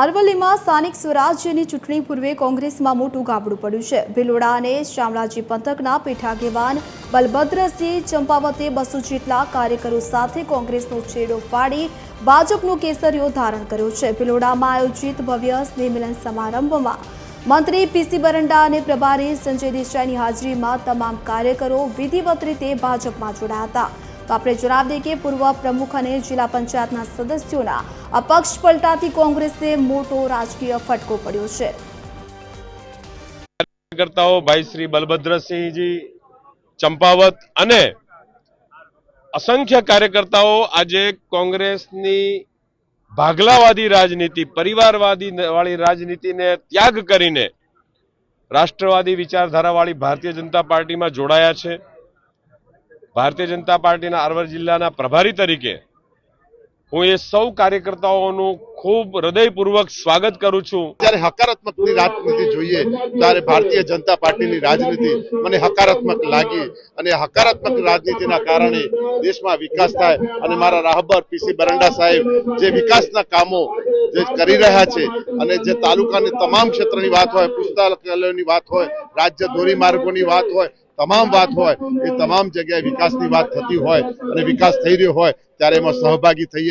અરવલ્લીમાં સ્થાનિક સ્વરાજ્યની ચૂંટણી પૂર્વે કોંગ્રેસમાં મોટું ગાબડું પડ્યું છે। ભિલોડા અને શામળાજી પંથકના પીઠાગેવાન બલભદ્રસિંહ ચંપાવતે 200 જેટલા કાર્યકરો સાથે કોંગ્રેસનો છેડો ફાડી ભાજપનો કેસરિયો ધારણ કર્યો છે। ભિલોડામાં આયોજિત ભવ્ય સ્નેહમિલન સમારંભમાં મંત્રી પીસી બરંડા અને પ્રભારી સંજય દેસાઈની હાજરીમાં તમામ કાર્યકરો વિધિવત રીતે ભાજપમાં જોડાયા હતા। तो આપણે જણાવી દઈએ કે પૂર્વ પ્રમુખ અને જિલ્લા પંચાયતના સદસ્યોના અપક્ષ પલટાથી કોંગ્રેસને મોટો રાજકીય ફટકો પડ્યો છે। કાર્યકર્તાઓ ભાઈ શ્રી બલભદ્રસિંહજી ચંપાવત અને અસંખ્ય કાર્યકર્તાઓ આજે કોંગ્રેસની ભાગલાવાદી રાજનીતિ પરિવારવાદી વાળી રાજનીતિને ત્યાગ કરીને રાષ્ટ્રવાદી વિચારધારાવાળી ભારતીય જનતા પાર્ટીમાં જોડાયા છે। ભારતીય જનતા પાર્ટીના અરવલ્લી જિલ્લાના પ્રભારી તરીકે હું એ સૌ કાર્યકર્તાઓનું ખૂબ હૃદયપૂર્વક સ્વાગત કરું છું। જ્યારે હકારાત્મકની રાજનીતિ જોઈએ ત્યારે ભારતીય જનતા પાર્ટીની રાજનીતિ મને હકારાત્મક લાગી અને હકારાત્મક રાજનીતિના કારણે દેશમાં વિકાસ થાય અને મારા રાહબર પીસી બરંડા સાહેબ જે વિકાસના કામો જે કરી રહ્યા છે અને જે તાલુકાની તમામ ક્ષેત્રની વાત હોય, પુસ્તકાલયોની વાત હોય, રાજ્ય ધોરીમાર્ગોની વાત હોય, તમામ વાત હોય એ તમામ જગ્યાએ વિકાસની વાત થતી હોય અને વિકાસ થઈ રહ્યો હોય ત્યારે એમાં સહભાગી થઈએ।